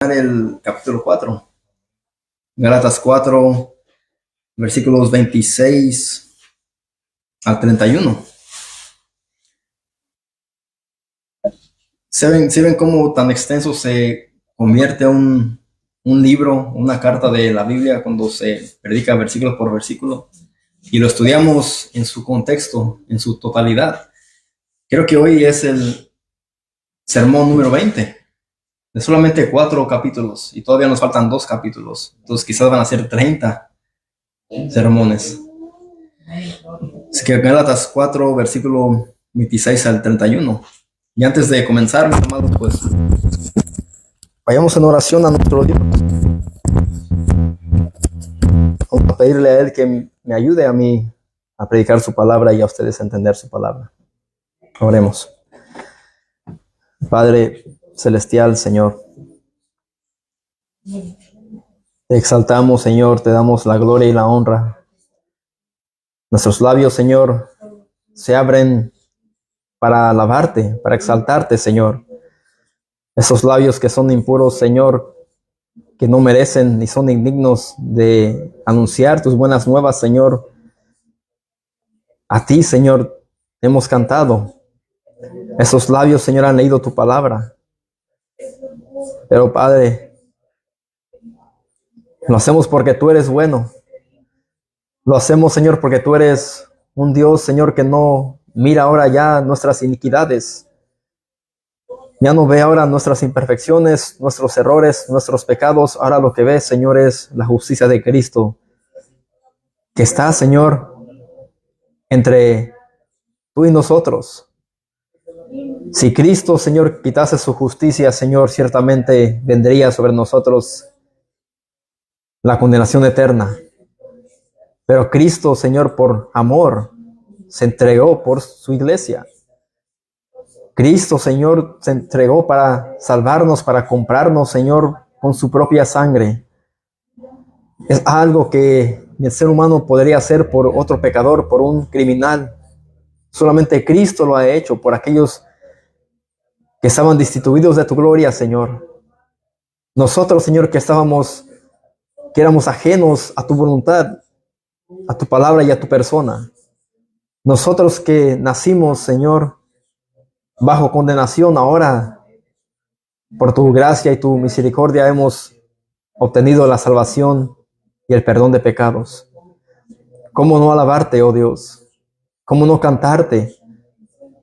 El capítulo 4, Gálatas 4, versículos 26 al 31. ¿Se ven cómo tan extenso se convierte un libro, una carta de la Biblia cuando se predica versículo por versículo y lo estudiamos en su contexto, en su totalidad? Creo que hoy es el sermón número 20 de solamente 4 capítulos y todavía nos faltan 2 capítulos, entonces quizás van a ser 30 sermones. Así que Gálatas 4, versículo 26 al 31. Y antes de comenzar, mis amados, pues vayamos en oración a nuestro Dios. Vamos a pedirle a Él que me ayude a mí a predicar su palabra y a ustedes a entender su palabra. Oremos. Padre celestial, Señor, te exaltamos, Señor, te damos la gloria y la honra. Nuestros labios, Señor, se abren para alabarte, para exaltarte, Señor. Esos labios que son impuros, Señor, que no merecen ni son indignos de anunciar tus buenas nuevas, Señor. A ti, Señor, hemos cantado. Esos labios, Señor, han leído tu palabra. Pero, Padre, lo hacemos porque tú eres bueno. Lo hacemos, Señor, porque tú eres un Dios, Señor, que no mira ahora ya nuestras iniquidades. Ya no ve ahora nuestras imperfecciones, nuestros errores, nuestros pecados. Ahora lo que ve, Señor, es la justicia de Cristo, que está, Señor, entre tú y nosotros. Si Cristo, Señor, quitase su justicia, Señor, ciertamente vendría sobre nosotros la condenación eterna. Pero Cristo, Señor, por amor, se entregó por su iglesia. Cristo, Señor, se entregó para salvarnos, para comprarnos, Señor, con su propia sangre. Es algo que el ser humano podría hacer por otro pecador, por un criminal. Solamente Cristo lo ha hecho por aquellos que estaban destituidos de tu gloria, Señor. Nosotros, Señor, que éramos ajenos a tu voluntad, a tu palabra y a tu persona. Nosotros que nacimos, Señor, bajo condenación, ahora, por tu gracia y tu misericordia, hemos obtenido la salvación y el perdón de pecados. ¿Cómo no alabarte, oh Dios? ¿Cómo no cantarte?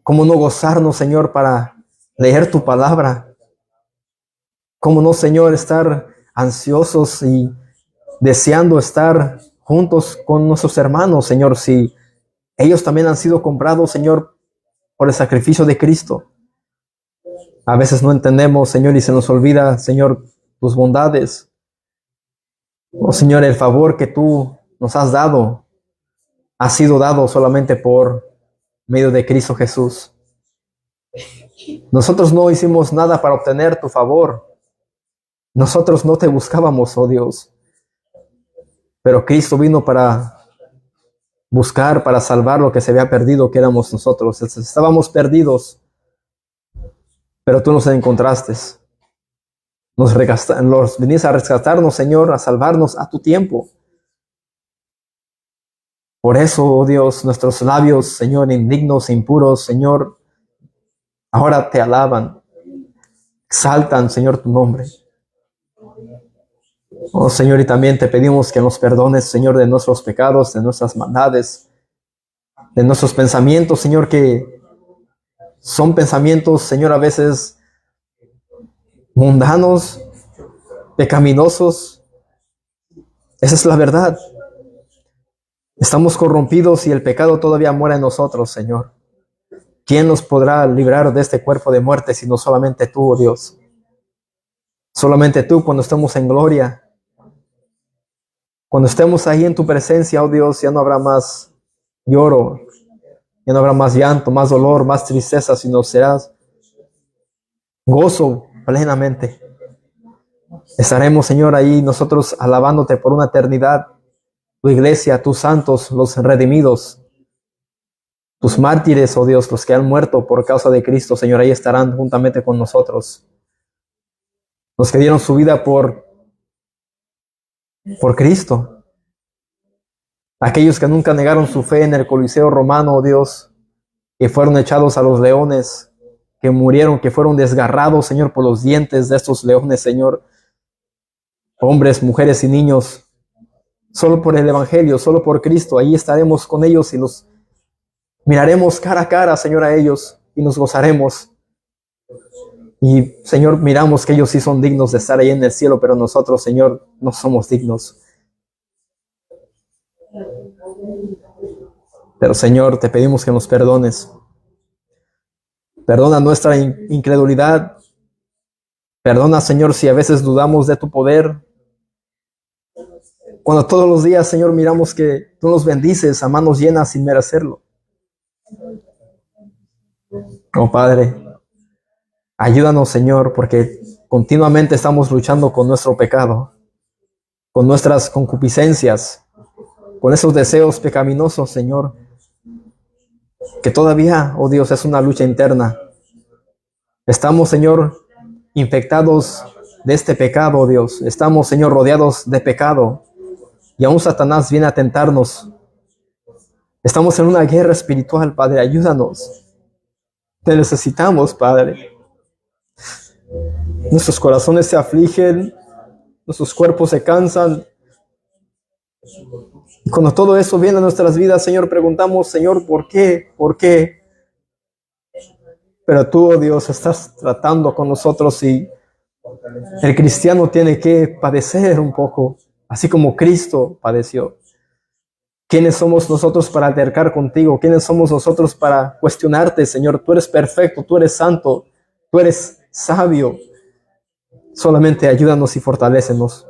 ¿Cómo no gozarnos, Señor, para leer tu palabra? ¿Cómo no, Señor, estar ansiosos y deseando estar juntos con nuestros hermanos, Señor, si ellos también han sido comprados, Señor, por el sacrificio de Cristo? A veces no entendemos, Señor, y se nos olvida, Señor, tus bondades. Oh, Señor, el favor que tú nos has dado ha sido dado solamente por medio de Cristo Jesús. Nosotros no hicimos nada para obtener tu favor. Nosotros no te buscábamos, oh Dios. Pero Cristo vino para buscar, para salvar lo que se había perdido, que éramos nosotros. Estábamos perdidos, pero tú nos encontraste. Nos viniste a rescatarnos, Señor, a salvarnos a tu tiempo. Por eso, oh Dios, nuestros labios, Señor, indignos e impuros, Señor, ahora te alaban, exaltan, Señor, tu nombre. Oh, Señor, y también te pedimos que nos perdones, Señor, de nuestros pecados, de nuestras maldades, de nuestros pensamientos, Señor, que son pensamientos, Señor, a veces mundanos, pecaminosos. Esa es la verdad. Estamos corrompidos y el pecado todavía mora en nosotros, Señor. ¿Quién nos podrá librar de este cuerpo de muerte sino solamente tú, oh Dios? Solamente tú, cuando estemos en gloria. Cuando estemos ahí en tu presencia, oh Dios, ya no habrá más lloro, ya no habrá más llanto, más dolor, más tristeza, sino serás gozo plenamente. Estaremos, Señor, ahí nosotros alabándote por una eternidad. Tu iglesia, tus santos, los redimidos, tus mártires, oh Dios, los que han muerto por causa de Cristo, Señor, ahí estarán juntamente con nosotros. los que dieron su vida por Cristo, aquellos que nunca negaron su fe en el Coliseo romano, oh Dios, que fueron echados a los leones, que murieron, que fueron desgarrados, Señor, por los dientes de estos leones, Señor, hombres, mujeres y niños, solo por el Evangelio, solo por Cristo. Ahí estaremos con ellos y los miraremos cara a cara, Señor, a ellos, y nos gozaremos. Y, Señor, miramos que ellos sí son dignos de estar ahí en el cielo, pero nosotros, Señor, no somos dignos. Pero, Señor, te pedimos que nos perdones. Perdona nuestra incredulidad. Perdona, Señor, si a veces dudamos de tu poder. Cuando todos los días, Señor, miramos que tú nos bendices a manos llenas sin merecerlo. Oh, Padre, ayúdanos, Señor, porque continuamente estamos luchando con nuestro pecado, con nuestras concupiscencias, con esos deseos pecaminosos, Señor, que todavía, oh Dios, es una lucha interna. Estamos, Señor, infectados de este pecado, oh Dios. Estamos, Señor, rodeados de pecado. Y aún Satanás viene a tentarnos. Estamos en una guerra espiritual, Padre. Ayúdanos. Te necesitamos, Padre. Nuestros corazones se afligen. Nuestros cuerpos se cansan. Y cuando todo eso viene a nuestras vidas, Señor, preguntamos, Señor, ¿por qué? ¿Por qué? Pero tú, oh Dios, estás tratando con nosotros y el cristiano tiene que padecer un poco, así como Cristo padeció. ¿Quiénes somos nosotros para altercar contigo? ¿Quiénes somos nosotros para cuestionarte, Señor? Tú eres perfecto, tú eres santo, tú eres sabio. Solamente ayúdanos y fortalécenos.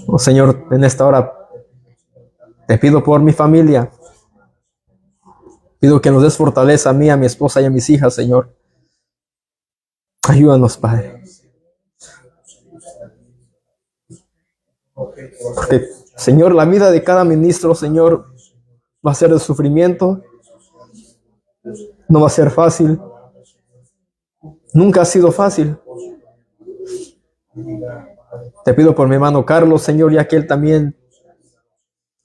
Oh, Señor, en esta hora te pido por mi familia. Pido que nos des fortaleza a mí, a mi esposa y a mis hijas, Señor. Ayúdanos, Padre. Porque, Señor, la vida de cada ministro, Señor, va a ser de sufrimiento. No va a ser fácil. Nunca ha sido fácil. Te pido por mi hermano Carlos, Señor, ya que él también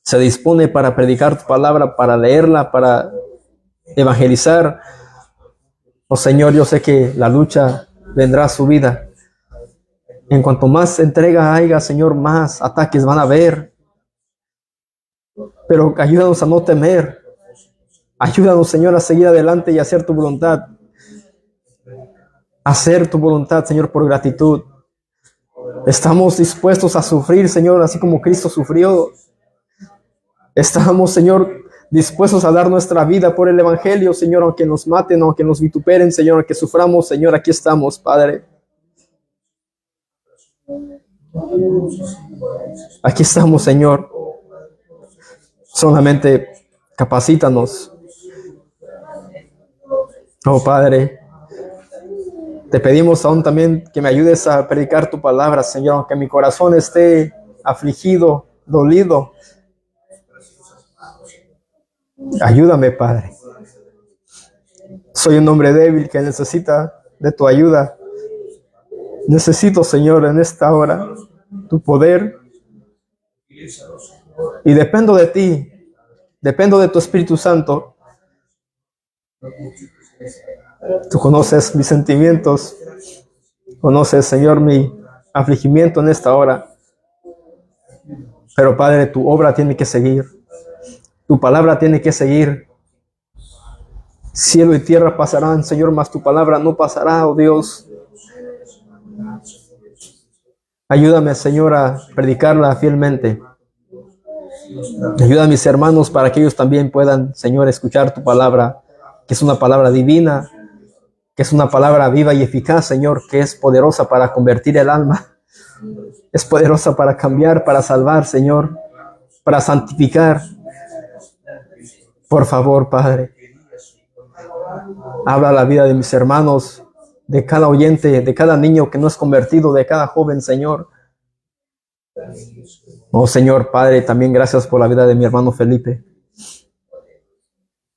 se dispone para predicar tu palabra, para leerla, para evangelizar. Oh, Señor, yo sé que la lucha vendrá a su vida. En cuanto más entrega haya, Señor, más ataques van a haber. Pero ayúdanos a no temer. Ayúdanos, Señor, a seguir adelante y a hacer tu voluntad. Hacer tu voluntad, Señor, por gratitud. Estamos dispuestos a sufrir, Señor, así como Cristo sufrió. Estamos, Señor, dispuestos a dar nuestra vida por el Evangelio, Señor, aunque nos maten, aunque nos vituperen, Señor, aunque suframos, Señor, aquí estamos, Padre. Aquí estamos, Señor. Solamente capacítanos. Oh, Padre, te pedimos aún también que me ayudes a predicar tu palabra, Señor, aunque mi corazón esté afligido, dolido. Ayúdame, Padre. Soy un hombre débil que necesita de tu ayuda. Necesito, Señor, en esta hora, tu poder. Y dependo de ti. Dependo de tu Espíritu Santo. Tú conoces mis sentimientos. Conoces, Señor, mi afligimiento en esta hora. Pero, Padre, tu obra tiene que seguir. Tu palabra tiene que seguir. Cielo y tierra pasarán, Señor, mas tu palabra no pasará, oh Dios. Ayúdame, Señor, a predicarla fielmente. Ayuda a mis hermanos para que ellos también puedan, Señor, escuchar tu palabra, que es una palabra divina, que es una palabra viva y eficaz, Señor, que es poderosa para convertir el alma. Es poderosa para cambiar, para salvar, Señor, para santificar. Por favor, Padre, habla la vida de mis hermanos, de cada oyente, de cada niño que no es convertido, de cada joven, Señor. Oh, Señor, Padre, también gracias por la vida de mi hermano Felipe.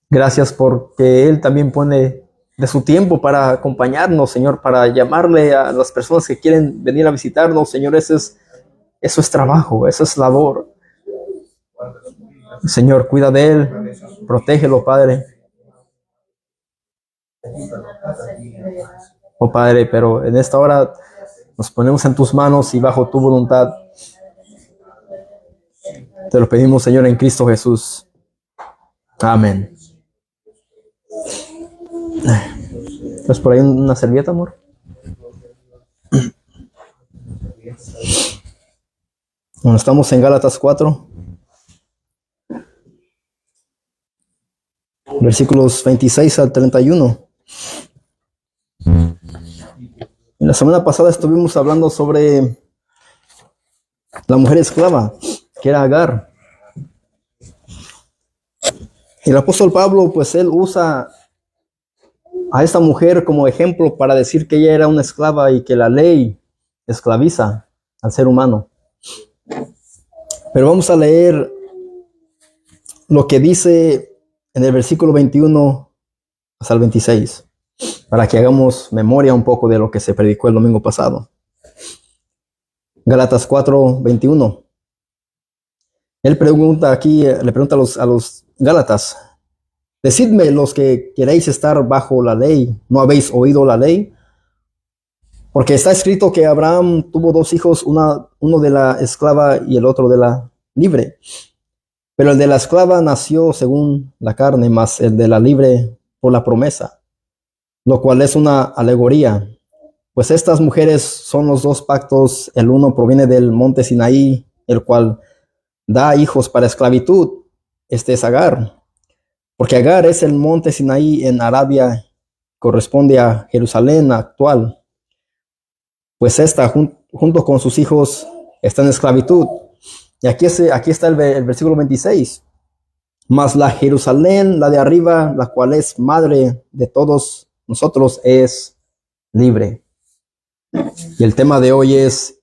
Gracias porque él también pone de su tiempo para acompañarnos, Señor, para llamarle a las personas que quieren venir a visitarnos, Señor. Eso es trabajo, eso es labor. Señor, cuida de él, protégelo, Padre. Oh Padre, pero en esta hora nos ponemos en tus manos y bajo tu voluntad. Te lo pedimos, Señor, en Cristo Jesús. Amén. ¿Es por ahí una servilleta, amor? Bueno, estamos en Gálatas 4, versículos 26 al 31. En la semana pasada estuvimos hablando sobre la mujer esclava, que era Agar. Y el apóstol Pablo, pues él usa a esta mujer como ejemplo para decir que ella era una esclava y que la ley esclaviza al ser humano. Pero vamos a leer lo que dice en el versículo 21 hasta el 26, para que hagamos memoria un poco de lo que se predicó el domingo pasado. Gálatas 4, 21. Él pregunta aquí, le pregunta a los Gálatas: decidme, los que queréis estar bajo la ley, ¿no habéis oído la ley? Porque está escrito que Abraham tuvo dos hijos, uno de la esclava y el otro de la libre. Pero el de la esclava nació según la carne, mas el de la libre por la promesa, lo cual es una alegoría. Pues estas mujeres son los dos pactos. El uno proviene del monte Sinaí, el cual da hijos para esclavitud. Este es Agar. Porque Agar es el monte Sinaí en Arabia, corresponde a Jerusalén actual. Pues esta, junto con sus hijos, está en esclavitud. Y aquí está el versículo 26. Mas la Jerusalén, la de arriba, la cual es madre de todos nosotros, es libre. Y el tema de hoy es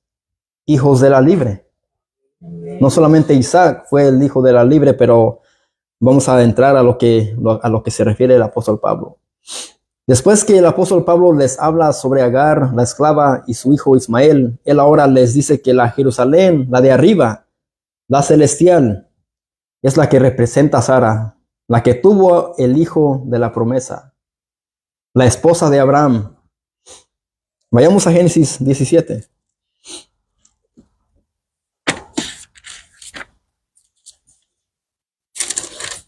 hijos de la libre. No solamente Isaac fue el hijo de la libre, pero vamos a entrar a lo que se refiere el apóstol Pablo. Después que el apóstol Pablo les habla sobre Agar, la esclava, y su hijo Ismael, él ahora les dice que la Jerusalén, la de arriba, la celestial, es la que representa a Sara, la que tuvo el hijo de la promesa, la esposa de Abraham. Vayamos a Génesis 17.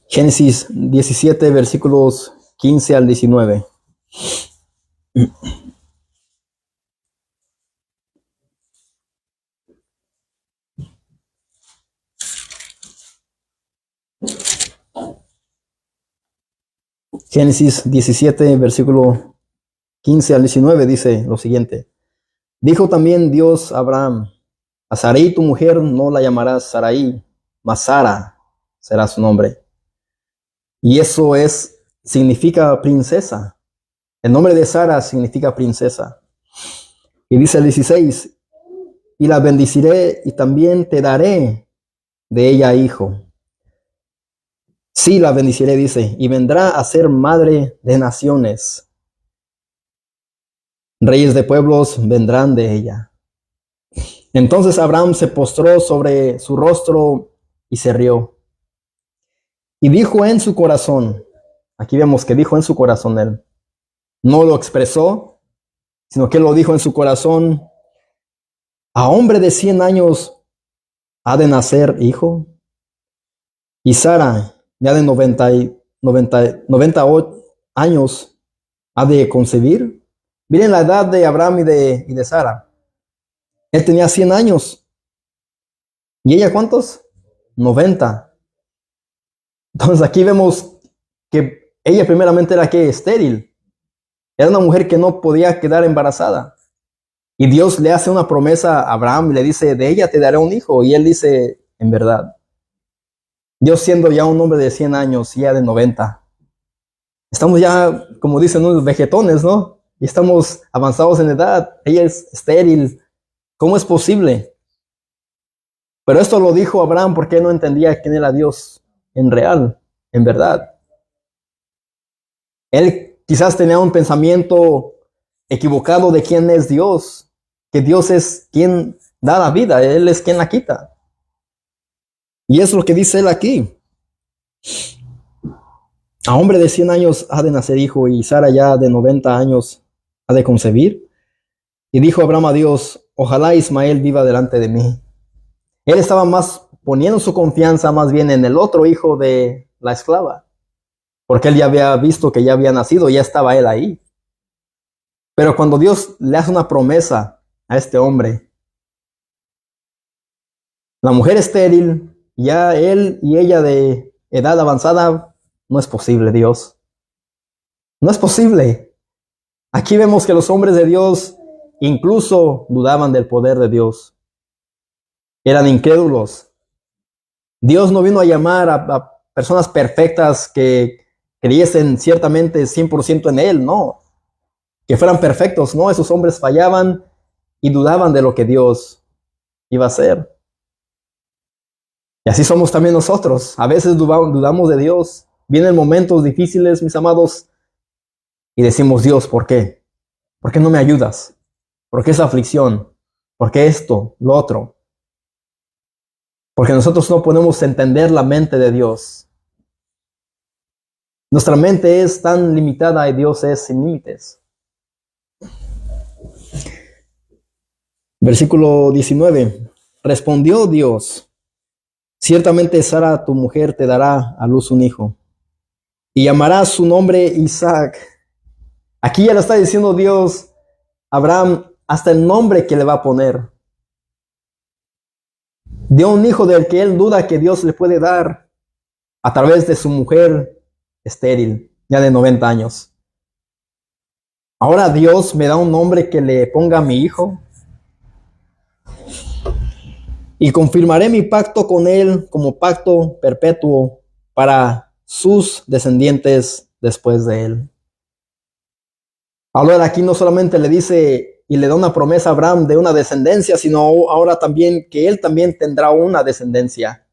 Génesis 17, versículos 15 al 19. Génesis 17, versículo 15 al 19 dice lo siguiente. Dijo también Dios a Abraham: a Sarai tu mujer no la llamarás Sarai, mas Sara será su nombre. Y eso significa princesa. El nombre de Sara significa princesa. Y dice el 16, y la bendeciré y también te daré de ella hijo. Sí, la bendeciré, dice, y vendrá a ser madre de naciones. Reyes de pueblos vendrán de ella. Entonces Abraham se postró sobre su rostro y se rió. Y dijo en su corazón, aquí vemos que dijo en su corazón él, no lo expresó, sino que lo dijo en su corazón: a hombre de 100 años ha de nacer hijo, y Sara ya de 90 años ha de concebir. Miren la edad de Abraham y de Sara. Él tenía 100 años. ¿Y ella cuántos? 90. Entonces aquí vemos que ella primeramente era estéril. Era una mujer que no podía quedar embarazada. Y Dios le hace una promesa a Abraham y le dice: de ella te daré un hijo. Y él dice: en verdad. Dios, siendo ya un hombre de 100 años y ella de 90. Estamos ya, como dicen, unos vegetones, ¿no? Y estamos avanzados en edad. Ella es estéril. ¿Cómo es posible? Pero esto lo dijo Abraham porque no entendía quién era Dios en real, en verdad. Él Quizás tenía un pensamiento equivocado de quién es Dios, que Dios es quien da la vida, Él es quien la quita. Y es lo que dice él aquí. A hombre de 100 años ha de nacer hijo, y Sara ya de 90 años ha de concebir. Y dijo Abraham a Dios, ojalá Ismael viva delante de mí. Él estaba más poniendo su confianza más bien en el otro hijo de la esclava, porque él ya había visto que ya había nacido, ya estaba él ahí. Pero cuando Dios le hace una promesa a este hombre, la mujer estéril, ya él y ella de edad avanzada, no es posible, Dios. No es posible. Aquí vemos que los hombres de Dios incluso dudaban del poder de Dios. Eran incrédulos. Dios no vino a llamar a personas perfectas que creyesen ciertamente 100% en Él, no. Que fueran perfectos, no. Esos hombres fallaban y dudaban de lo que Dios iba a hacer. Y así somos también nosotros. A veces dudamos de Dios. Vienen momentos difíciles, mis amados, y decimos, Dios, ¿por qué? ¿Por qué no me ayudas? ¿Por qué esa aflicción? ¿Por qué esto, lo otro? Porque nosotros no podemos entender la mente de Dios. Nuestra mente es tan limitada y Dios es sin límites. Versículo 19. Respondió Dios, ciertamente Sara, tu mujer, te dará a luz un hijo, y llamarás su nombre Isaac. Aquí ya le está diciendo Dios a Abraham hasta el nombre que le va a poner. Dio un hijo del que él duda que Dios le puede dar a través de su mujer estéril, ya de 90 años. Ahora Dios me da un nombre que le ponga a mi hijo. Y confirmaré mi pacto con él como pacto perpetuo para sus descendientes después de él. Ahora aquí no solamente le dice y le da una promesa a Abraham de una descendencia, sino ahora también que él también tendrá una descendencia,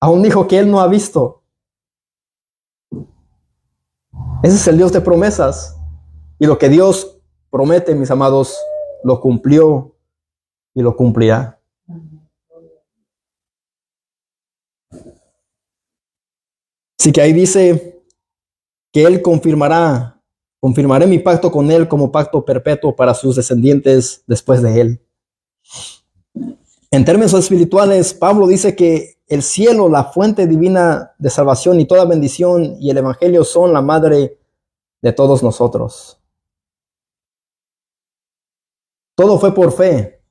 a un hijo que él no ha visto. Ese es el Dios de promesas. Y lo que Dios promete, mis amados, lo cumplió y lo cumplirá. Así que ahí dice que él confirmaré mi pacto con él como pacto perpetuo para sus descendientes después de él. En términos espirituales, Pablo dice que el cielo, la fuente divina de salvación y toda bendición, y el evangelio son la madre de todos nosotros. Todo fue por fe.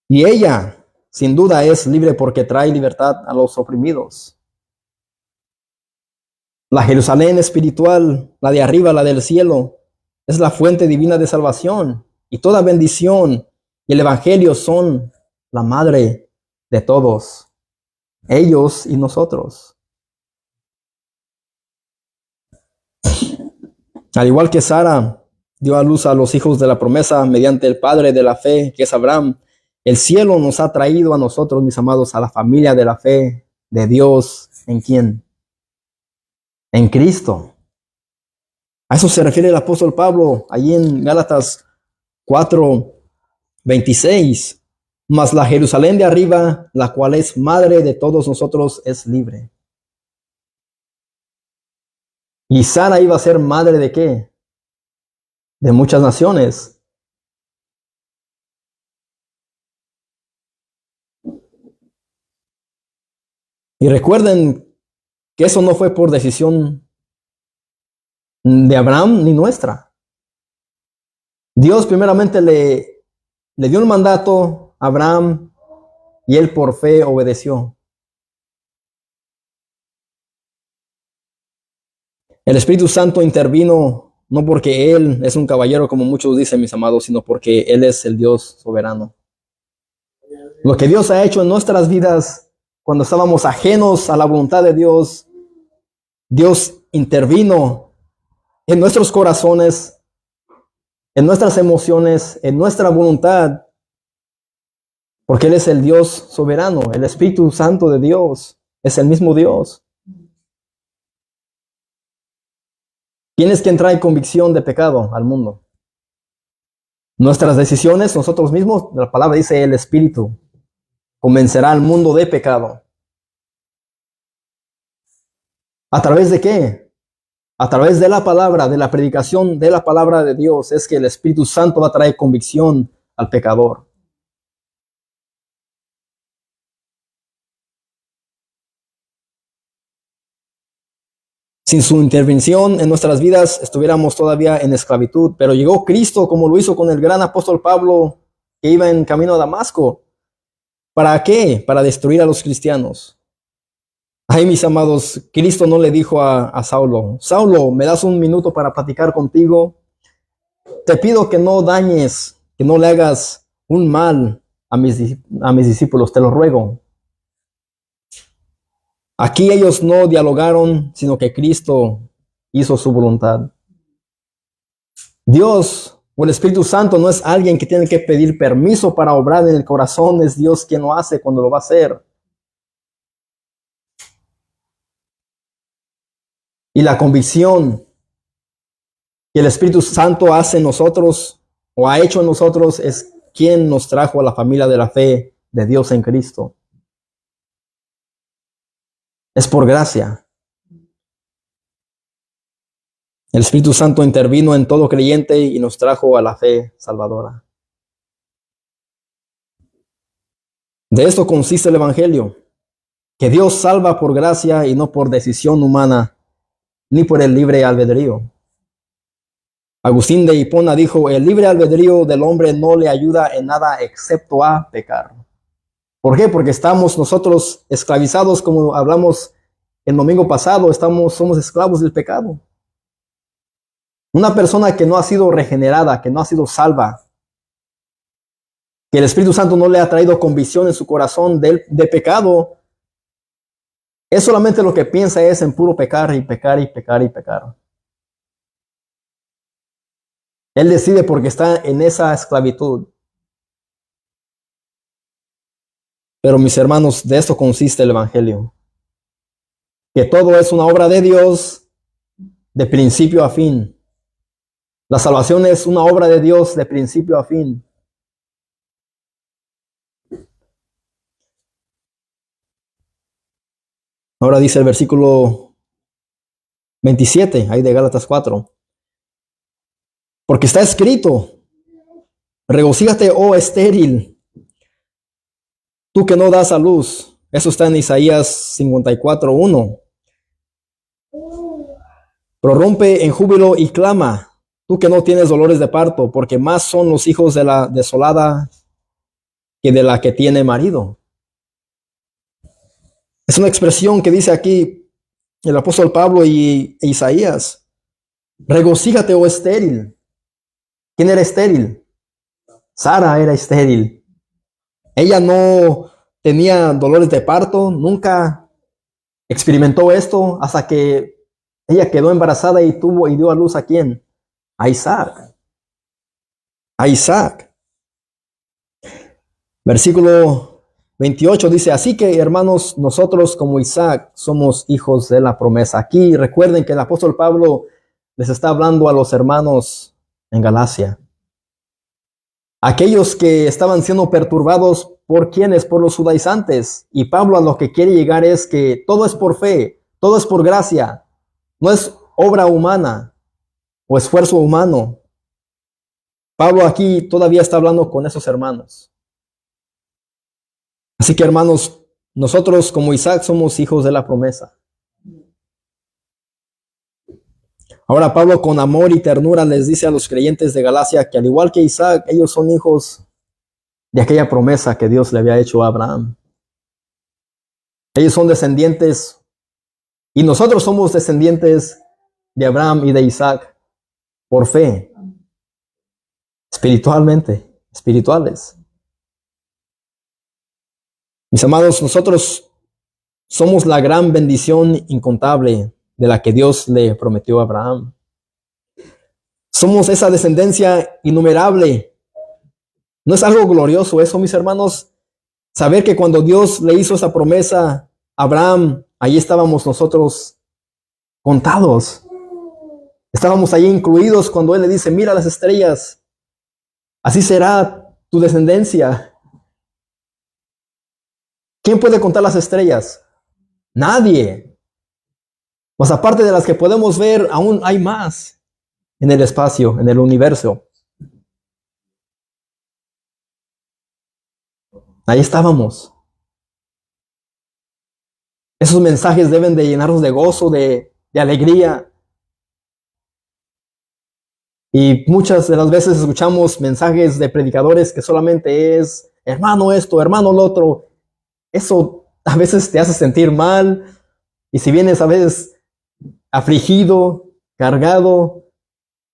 Y ella, sin duda, es libre porque trae libertad a los oprimidos. La Jerusalén espiritual, la de arriba, la del cielo, es la fuente divina de salvación, y toda bendición y el evangelio son la madre de todos, ellos y nosotros. Al igual que Sara dio a luz a los hijos de la promesa mediante el padre de la fe, que es Abraham, el cielo nos ha traído a nosotros, mis amados, a la familia de la fe de Dios. ¿En quién? En Cristo. A eso se refiere el apóstol Pablo allí en Gálatas 4:26. Mas la Jerusalén de arriba, la cual es madre de todos nosotros, es libre. ¿Y Sara iba a ser madre de qué? De muchas naciones. Y recuerden que eso no fue por decisión de Abraham ni nuestra. Dios primeramente le dio un mandato a Abraham y él por fe obedeció. El Espíritu Santo intervino no porque Él es un caballero como muchos dicen, mis amados, sino porque Él es el Dios soberano. Lo que Dios ha hecho en nuestras vidas cuando estábamos ajenos a la voluntad de Dios, Dios intervino en nuestros corazones, en nuestras emociones, en nuestra voluntad, porque Él es el Dios soberano, el Espíritu Santo de Dios, es el mismo Dios. ¿Quién es quien trae convicción de pecado al mundo? Nuestras decisiones, nosotros mismos. La palabra dice el Espíritu convencerá al mundo de pecado. ¿A través de qué? A través de la palabra, de la predicación de la palabra de Dios, es que el Espíritu Santo va a traer convicción al pecador. Sin su intervención en nuestras vidas estuviéramos todavía en esclavitud, pero llegó Cristo como lo hizo con el gran apóstol Pablo que iba en camino a Damasco. ¿Para qué? Para destruir a los cristianos. Ay, mis amados, Cristo no le dijo a Saulo, Saulo, ¿me das un minuto para platicar contigo? Te pido que no dañes, que no le hagas un mal a mis discípulos, te lo ruego. Aquí ellos no dialogaron, sino que Cristo hizo su voluntad. Dios o el Espíritu Santo no es alguien que tiene que pedir permiso para obrar en el corazón, es Dios quien lo hace cuando lo va a hacer. Y la convicción que el Espíritu Santo hace en nosotros o ha hecho en nosotros es quien nos trajo a la familia de la fe de Dios en Cristo. Es por gracia. El Espíritu Santo intervino en todo creyente y nos trajo a la fe salvadora. De esto consiste el Evangelio, que Dios salva por gracia y no por decisión humana, ni por el libre albedrío. Agustín de Hipona dijo, el libre albedrío del hombre no le ayuda en nada excepto a pecar. ¿Por qué? Porque estamos nosotros esclavizados, como hablamos el domingo pasado, somos esclavos del pecado. Una persona que no ha sido regenerada, que no ha sido salva, que el Espíritu Santo no le ha traído convicción en su corazón de pecado, es solamente lo que piensa es en puro pecar y pecar y pecar y pecar. Él decide porque está en esa esclavitud. Pero mis hermanos, de esto consiste el Evangelio. Que todo es una obra de Dios de principio a fin. La salvación es una obra de Dios de principio a fin. Ahora dice el versículo 27, ahí de Gálatas 4. Porque está escrito, regocíjate, oh estéril, tú que no das a luz. Eso está en Isaías 54:1. Prorrumpe en júbilo y clama, tú que no tienes dolores de parto, porque más son los hijos de la desolada que de la que tiene marido. Es una expresión que dice aquí el apóstol Pablo y Isaías. Regocíjate, oh estéril. ¿Quién era estéril? Sara era estéril. Ella no tenía dolores de parto, nunca experimentó esto hasta que ella quedó embarazada y dio a luz ¿a quién? A Isaac. A Isaac. Versículo 28 dice, así que hermanos, nosotros como Isaac somos hijos de la promesa. Aquí recuerden que el apóstol Pablo les está hablando a los hermanos en Galacia. Aquellos que estaban siendo perturbados por quienes, por los judaizantes. Y Pablo a lo que quiere llegar es que todo es por fe, todo es por gracia. No es obra humana o esfuerzo humano. Pablo aquí todavía está hablando con esos hermanos. Así que hermanos, nosotros como Isaac somos hijos de la promesa. Ahora Pablo con amor y ternura les dice a los creyentes de Galacia que al igual que Isaac, ellos son hijos de aquella promesa que Dios le había hecho a Abraham. Ellos son descendientes y nosotros somos descendientes de Abraham y de Isaac por fe, espirituales. Mis amados, nosotros somos la gran bendición incontable de la que Dios le prometió a Abraham. Somos esa descendencia innumerable. ¿No es algo glorioso eso, mis hermanos? Saber que cuando Dios le hizo esa promesa a Abraham, ahí estábamos nosotros contados. Estábamos ahí incluidos cuando Él le dice, mira las estrellas, así será tu descendencia. ¿Quién puede contar las estrellas? Nadie. Pues aparte de las que podemos ver, aún hay más en el espacio, en el universo. Ahí estábamos. Esos mensajes deben de llenarnos de gozo, de alegría. Y muchas de las veces escuchamos mensajes de predicadores que solamente es, hermano esto, hermano lo otro. Eso a veces te hace sentir mal. Y si vienes a veces afligido, cargado,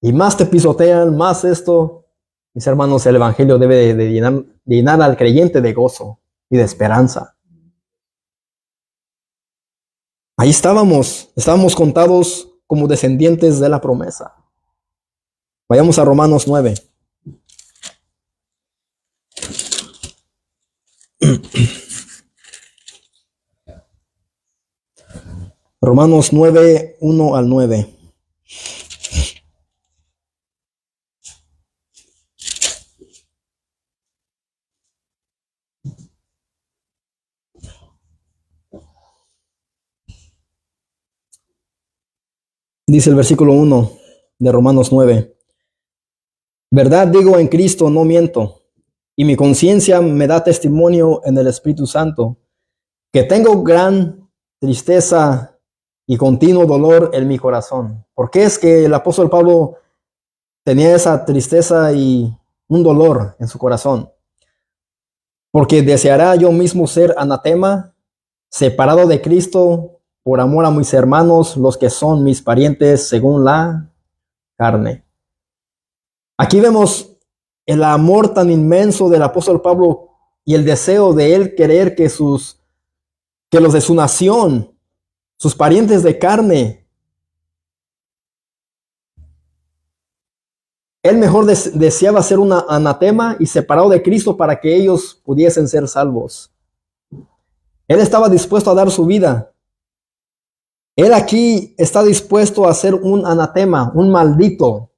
y más te pisotean, más esto, mis hermanos, el evangelio debe de llenar al creyente de gozo y de esperanza. Ahí estábamos contados como descendientes de la promesa. Vayamos a Romanos 9. Romanos 9, 1 al 9. Dice el versículo 1 de Romanos 9. Verdad digo en Cristo, no miento, y mi conciencia me da testimonio en el Espíritu Santo, que tengo gran tristeza y continuo dolor en mi corazón. ¿Por qué es que el apóstol Pablo tenía esa tristeza y un dolor en su corazón? Porque deseará yo mismo ser anatema, separado de Cristo, por amor a mis hermanos, los que son mis parientes según la carne. Aquí vemos el amor tan inmenso del apóstol Pablo y el deseo de él querer que los de su nación, sus parientes de carne, él mejor deseaba ser un anatema y separado de Cristo para que ellos pudiesen ser salvos. Él estaba dispuesto a dar su vida. Él aquí está dispuesto a ser un anatema, un maldito,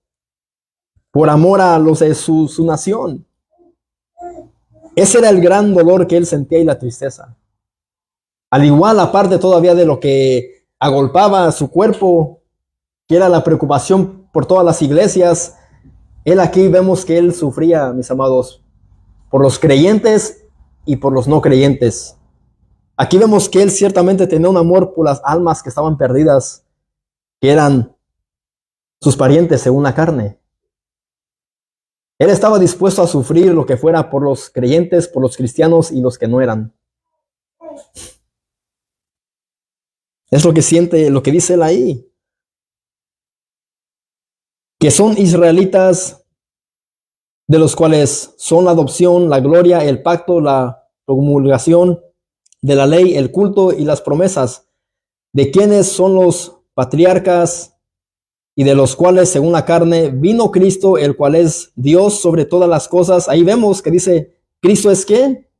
por amor a los de su nación. Ese era el gran dolor que él sentía y la tristeza. Al igual, aparte todavía de lo que agolpaba su cuerpo, que era la preocupación por todas las iglesias, él aquí vemos que él sufría, mis amados, por los creyentes y por los no creyentes. Aquí vemos que él ciertamente tenía un amor por las almas que estaban perdidas, que eran sus parientes según la carne. Él estaba dispuesto a sufrir lo que fuera por los creyentes, por los cristianos y los que no eran. Es lo que siente, lo que dice él ahí. Que son israelitas, de los cuales son la adopción, la gloria, el pacto, la promulgación de la ley, el culto y las promesas, de quienes son los patriarcas y de los cuales, según la carne, vino Cristo, el cual es Dios sobre todas las cosas. Ahí vemos que dice, ¿Cristo es qué?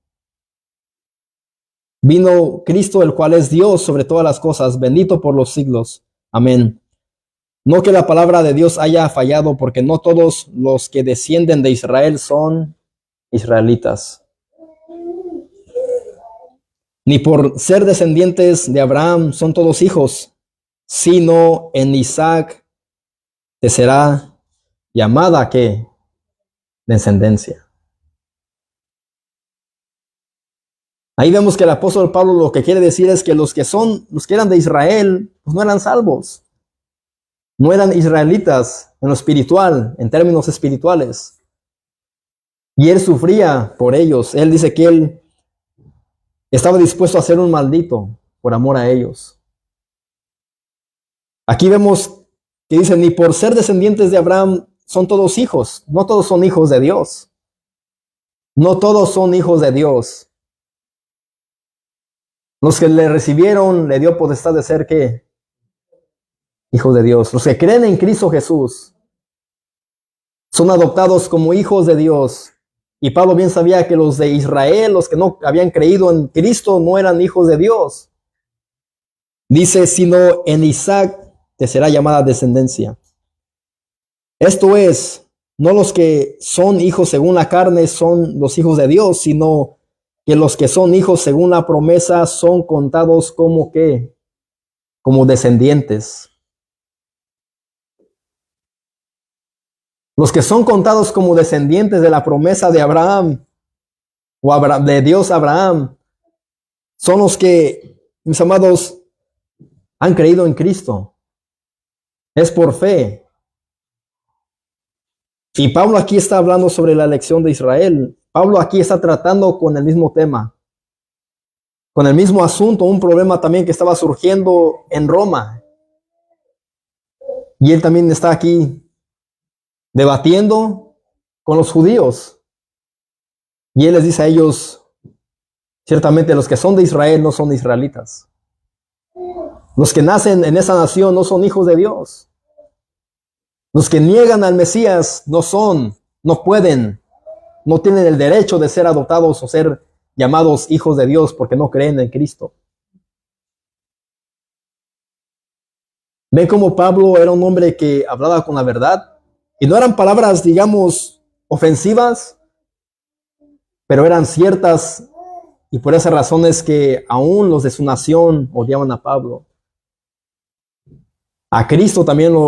Vino Cristo, el cual es Dios sobre todas las cosas, bendito por los siglos. Amén. No que la palabra de Dios haya fallado, porque no todos los que descienden de Israel son israelitas. Ni por ser descendientes de Abraham son todos hijos, sino en Isaac te será llamada, ¿qué? Descendencia. Ahí vemos que el apóstol Pablo lo que quiere decir es que los que eran de Israel, pues no eran salvos. No eran israelitas en lo espiritual, en términos espirituales. Y él sufría por ellos. Él dice que él estaba dispuesto a ser un maldito por amor a ellos. Aquí vemos que dice, ni por ser descendientes de Abraham son todos hijos. No todos son hijos de Dios. No todos son hijos de Dios. Los que le recibieron, le dio potestad de ser, ¿qué? Hijos de Dios. Los que creen en Cristo Jesús son adoptados como hijos de Dios. Y Pablo bien sabía que los de Israel, los que no habían creído en Cristo, no eran hijos de Dios. Dice, sino en Isaac te será llamada descendencia. Esto es, no los que son hijos según la carne son los hijos de Dios, sino que los que son hijos según la promesa son contados como que, como descendientes. Los que son contados como descendientes de la promesa de Abraham, o de Dios a Abraham, son los que, mis amados, han creído en Cristo. Es por fe. Y Pablo aquí está hablando sobre la elección de Israel. Pablo aquí está tratando con el mismo tema, con el mismo asunto, un problema también que estaba surgiendo en Roma. Y él también está aquí debatiendo con los judíos. Y él les dice a ellos, ciertamente los que son de Israel no son israelitas. Los que nacen en esa nación no son hijos de Dios. Los que niegan al Mesías no son, no pueden, no tienen el derecho de ser adoptados o ser llamados hijos de Dios porque no creen en Cristo. Ven cómo Pablo era un hombre que hablaba con la verdad y no eran palabras, digamos, ofensivas, pero eran ciertas, y por esa razón es que aún los de su nación odiaban a Pablo. A Cristo también lo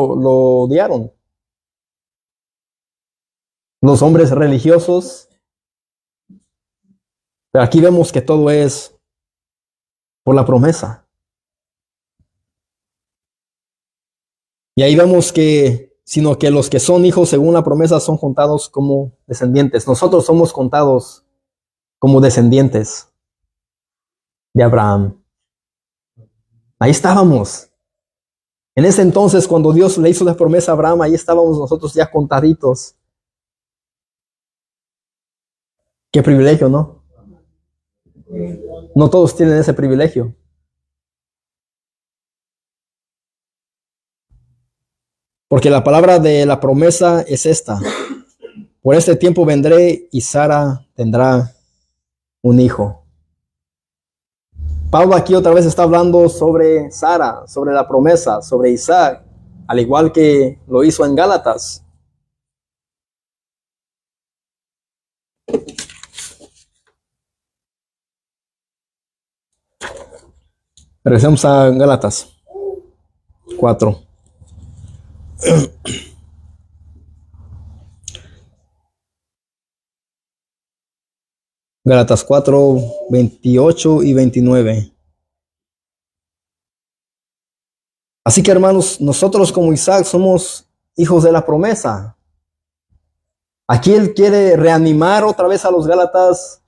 odiaron. Los hombres religiosos. Pero aquí vemos que todo es por la promesa. Y ahí vemos que, sino que los que son hijos según la promesa son contados como descendientes. Nosotros somos contados como descendientes de Abraham. Ahí estábamos. En ese entonces, cuando Dios le hizo la promesa a Abraham, ahí estábamos nosotros ya contaditos. Qué privilegio, ¿no? No todos tienen ese privilegio. Porque la palabra de la promesa es esta: por este tiempo vendré y Sara tendrá un hijo. Pablo aquí otra vez está hablando sobre Sara, sobre la promesa, sobre Isaac, al igual que lo hizo en Gálatas. Regresemos a Gálatas 4. Gálatas 4, 28 y 29. Así que, hermanos, nosotros como Isaac somos hijos de la promesa. Aquí él quiere reanimar otra vez a los Gálatas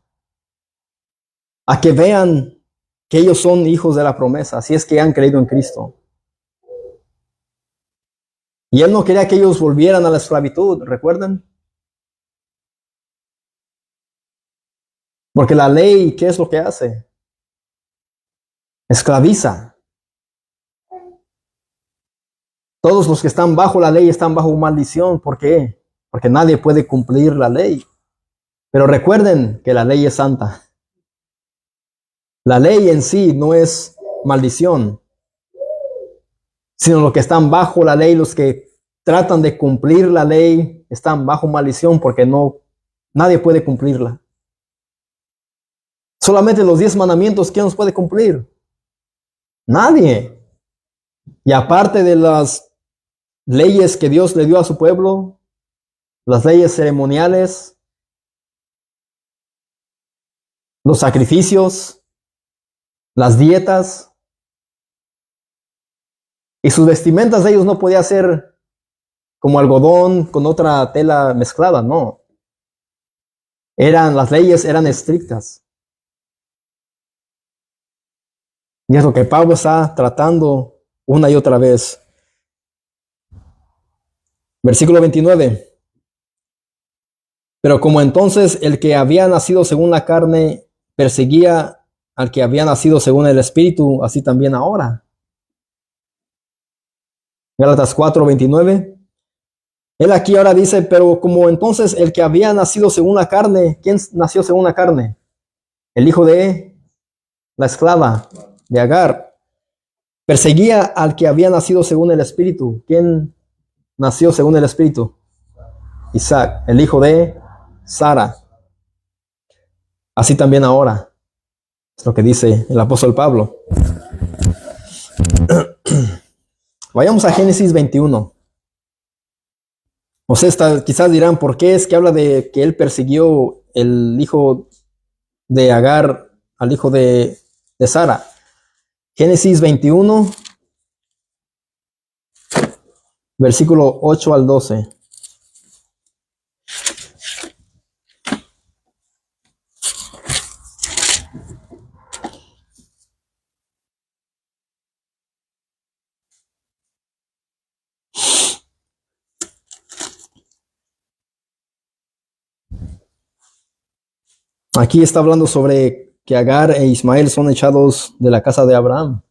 a que vean que ellos son hijos de la promesa, si es que han creído en Cristo. Y él no quería que ellos volvieran a la esclavitud, ¿recuerdan? Porque la ley, ¿qué es lo que hace? Esclaviza. Todos los que están bajo la ley están bajo maldición. ¿Por qué? Porque nadie puede cumplir la ley. Pero recuerden que la ley es santa. La ley en sí no es maldición, sino los que están bajo la ley, los que tratan de cumplir la ley, están bajo maldición porque nadie puede cumplirla. Solamente los 10 mandamientos, ¿quién los puede cumplir? Nadie. Y aparte de las leyes que Dios le dio a su pueblo, las leyes ceremoniales, los sacrificios, las dietas, y sus vestimentas de ellos no podía ser como algodón con otra tela mezclada, no. Las leyes eran estrictas. Y es lo que Pablo está tratando una y otra vez. Versículo 29. Pero como entonces el que había nacido según la carne perseguía al que había nacido según el Espíritu, así también ahora. Gálatas 4, 29. Él aquí ahora dice, pero como entonces el que había nacido según la carne, ¿quién nació según la carne? El hijo de la esclava de Agar. Perseguía al que había nacido según el Espíritu. ¿Quién nació según el Espíritu? Isaac, el hijo de Sara. Así también ahora, es lo que dice el apóstol Pablo. Vayamos a Génesis 21. Quizás dirán, ¿por qué es que habla de que él persiguió el hijo de Agar al hijo de Sara? Génesis 21, versículo 8 al 12. Aquí está hablando sobre que Agar e Ismael son echados de la casa de Abraham.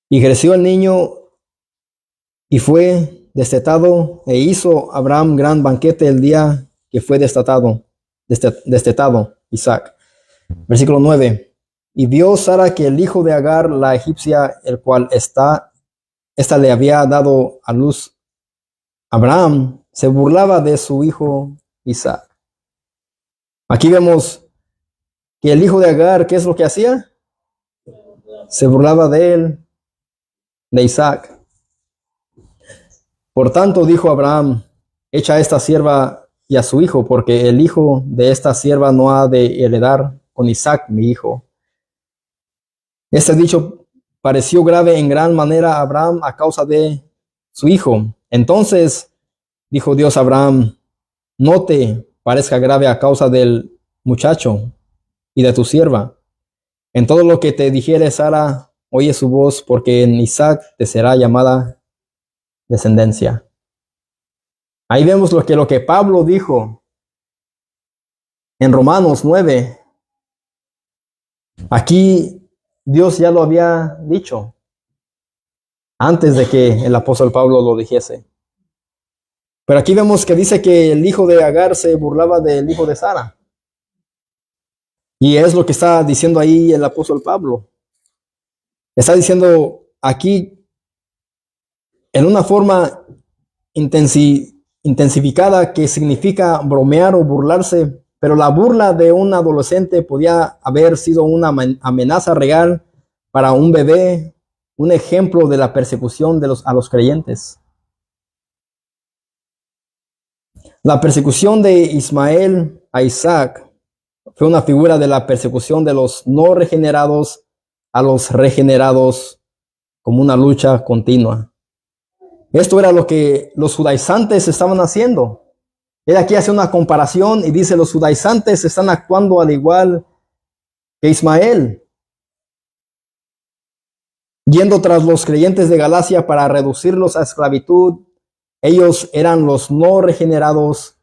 Y creció el niño y fue destetado, e hizo Abraham gran banquete el día que fue destetado Isaac. Versículo 9. Y vio Sara que el hijo de Agar, la egipcia, el cual esta le había dado a luz Abraham, se burlaba de su hijo Isaac. Aquí vemos que el hijo de Agar, ¿qué es lo que hacía? Se burlaba de él, de Isaac. Por tanto, dijo Abraham, echa a esta sierva y a su hijo, porque el hijo de esta sierva no ha de heredar con Isaac, mi hijo. Este dicho pareció grave en gran manera a Abraham a causa de su hijo. Entonces dijo Dios a Abraham, no te parezca grave a causa del muchacho y de tu sierva. En todo lo que te dijere Sara, oye su voz, porque en Isaac te será llamada descendencia. Ahí vemos lo que Pablo dijo en Romanos 9. Aquí Dios ya lo había dicho antes de que el apóstol Pablo lo dijese. Pero aquí vemos que dice que el hijo de Agar se burlaba del hijo de Sara. Y es lo que está diciendo ahí el apóstol Pablo. Está diciendo aquí en una forma intensificada que significa bromear o burlarse, pero la burla de un adolescente podía haber sido una amenaza real para un bebé, un ejemplo de la persecución a los creyentes. La persecución de Ismael a Isaac fue una figura de la persecución de los no regenerados a los regenerados, como una lucha continua. Esto era lo que los judaizantes estaban haciendo. Él aquí hace una comparación y dice, los judaizantes están actuando al igual que Ismael, yendo tras los creyentes de Galacia para reducirlos a esclavitud. Ellos eran los no regenerados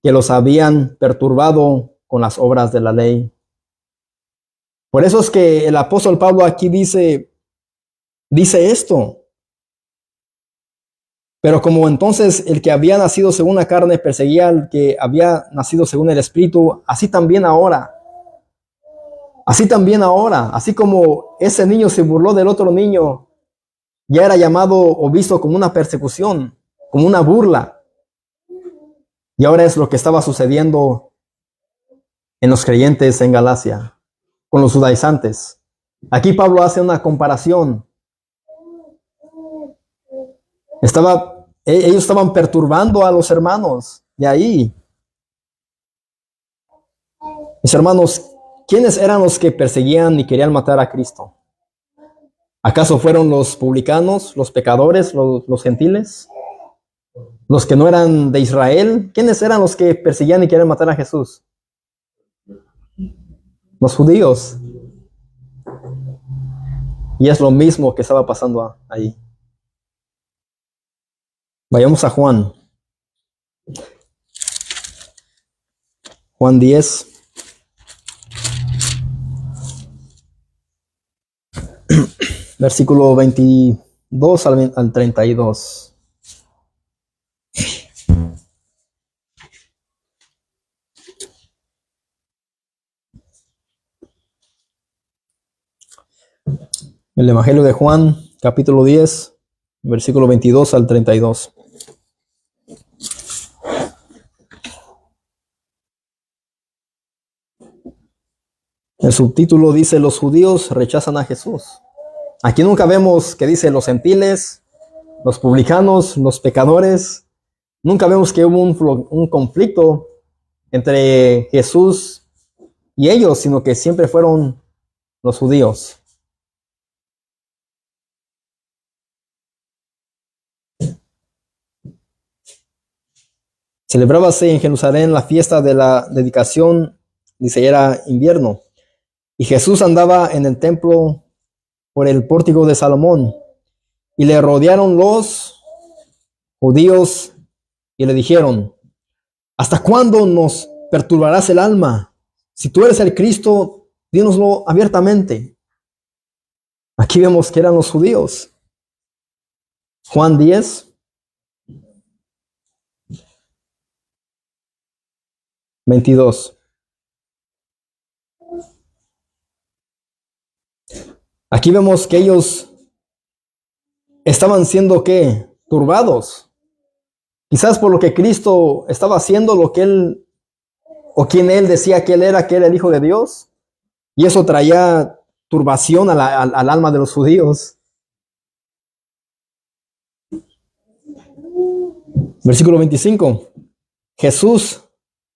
que los habían perturbado con las obras de la ley. Por eso es que el apóstol Pablo aquí dice esto. Pero como entonces el que había nacido según la carne perseguía al que había nacido según el Espíritu, así también ahora, así como ese niño se burló del otro niño, ya era llamado o visto como una persecución, como una burla. Y ahora es lo que estaba sucediendo en los creyentes en Galacia, con los judaizantes. Aquí Pablo hace una comparación. Ellos estaban perturbando a los hermanos de ahí. Mis hermanos, ¿quiénes eran los que perseguían y querían matar a Cristo? ¿Acaso fueron los publicanos, los pecadores, los gentiles? ¿Los que no eran de Israel? ¿Quiénes eran los que perseguían y querían matar a Jesús? Los judíos. Y es lo mismo que estaba pasando ahí. Vayamos a Juan. Juan 10. Versículo 22 al 32. El Evangelio de Juan, capítulo 10, versículo 22 al 32. El subtítulo dice: los judíos rechazan a Jesús. Aquí nunca vemos que dice los gentiles, los publicanos, los pecadores. Nunca vemos que hubo un conflicto entre Jesús y ellos, sino que siempre fueron los judíos. Celebrábase en Jerusalén la fiesta de la dedicación, dice, era invierno, y Jesús andaba en el templo por el pórtico de Salomón, y le rodearon los judíos y le dijeron: ¿hasta cuándo nos perturbarás el alma? Si tú eres el Cristo, dínoslo abiertamente. Aquí vemos que eran los judíos. Juan 10, 22. Aquí vemos que ellos estaban siendo, ¿qué? Turbados. Quizás por lo que Cristo estaba haciendo, lo que él, o quien él decía que él era el Hijo de Dios. Y eso traía turbación al alma de los judíos. Versículo 25. Jesús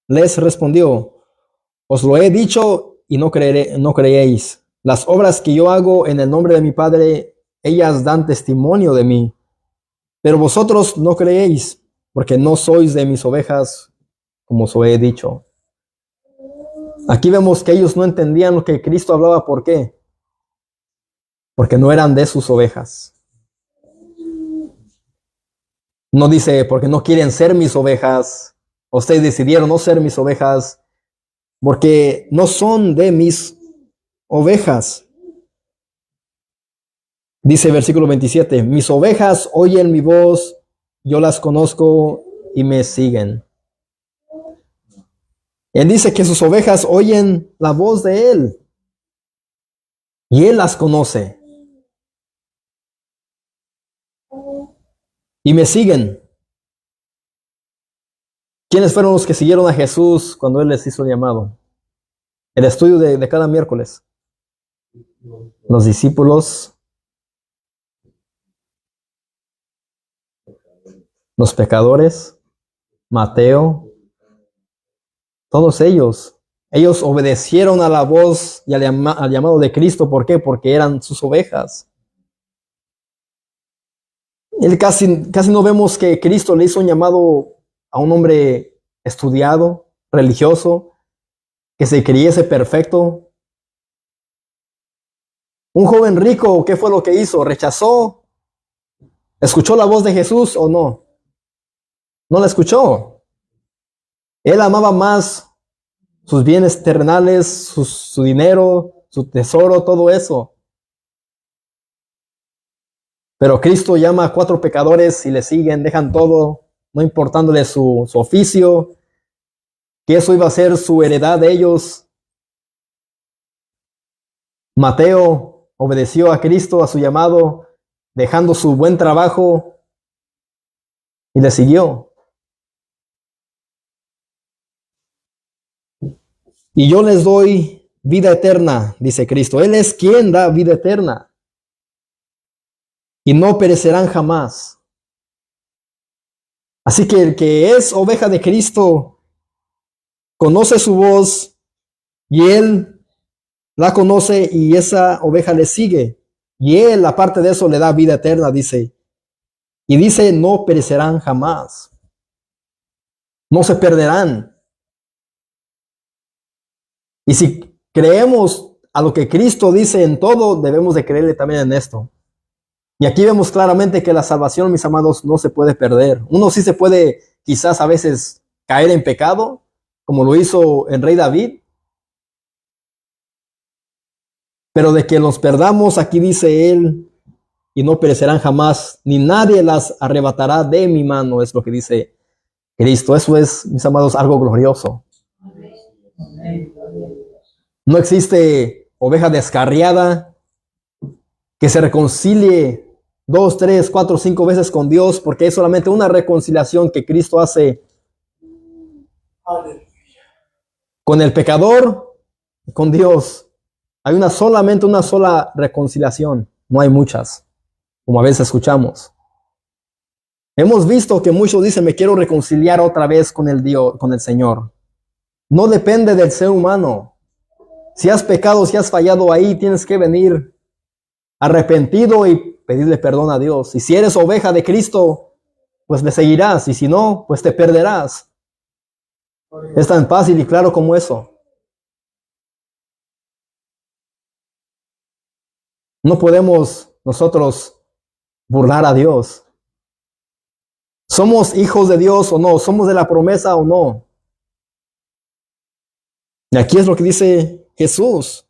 les respondió: os lo he dicho y no creéis. Las obras que yo hago en el nombre de mi Padre, ellas dan testimonio de mí. Pero vosotros no creéis, porque no sois de mis ovejas, como os he dicho. Aquí vemos que ellos no entendían lo que Cristo hablaba. ¿Por qué? Porque no eran de sus ovejas. No dice porque no quieren ser mis ovejas. Ustedes decidieron no ser mis ovejas porque no son de mis ovejas. Dice versículo 27, mis ovejas oyen mi voz, yo las conozco y me siguen. Él dice que sus ovejas oyen la voz de él y él las conoce y me siguen. ¿Quiénes fueron los que siguieron a Jesús cuando él les hizo el llamado? El estudio de cada miércoles. Los discípulos, los pecadores, Mateo, todos ellos. Ellos obedecieron a la voz y al llamado de Cristo. ¿Por qué? Porque eran sus ovejas. Él casi no vemos que Cristo le hizo un llamado a un hombre estudiado, religioso, que se creyese perfecto. Un joven rico, ¿qué fue lo que hizo? ¿Rechazó? ¿Escuchó la voz de Jesús o no? No la escuchó. Él amaba más sus bienes terrenales, su dinero, su tesoro, todo eso. Pero Cristo llama a 4 pecadores y le siguen, dejan todo, no importándole su oficio, que eso iba a ser su heredad de ellos. Mateo obedeció a Cristo, a su llamado, dejando su buen trabajo y le siguió. Y yo les doy vida eterna, dice Cristo. Él es quien da vida eterna. Y no perecerán jamás. Así que el que es oveja de Cristo conoce su voz y él la conoce y esa oveja le sigue. Y él, aparte de eso, le da vida eterna, dice. Y dice, no perecerán jamás. No se perderán. Y si creemos a lo que Cristo dice en todo, debemos de creerle también en esto. Y aquí vemos claramente que la salvación, mis amados, no se puede perder. Uno sí se puede quizás a veces caer en pecado, como lo hizo el rey David. Pero de que los perdamos, aquí dice él, y no perecerán jamás, ni nadie las arrebatará de mi mano, es lo que dice Cristo. Eso es, mis amados, algo glorioso. No existe oveja descarriada, que se reconcilie 2, 3, 4, 5 veces con Dios, porque es solamente una reconciliación que Cristo hace con el pecador y con Dios. Hay solamente una sola reconciliación, no hay muchas, como a veces escuchamos. Hemos visto que muchos dicen, me quiero reconciliar otra vez con el Dios, con el Señor. No depende del ser humano. Si has pecado, si has fallado ahí, tienes que venir arrepentido y pedirle perdón a Dios. Y si eres oveja de Cristo, pues le seguirás. Y si no, pues te perderás. Es tan fácil y claro como eso. No podemos nosotros burlar a Dios. ¿Somos hijos de Dios o no? ¿Somos de la promesa o no? Y aquí es lo que dice Jesús.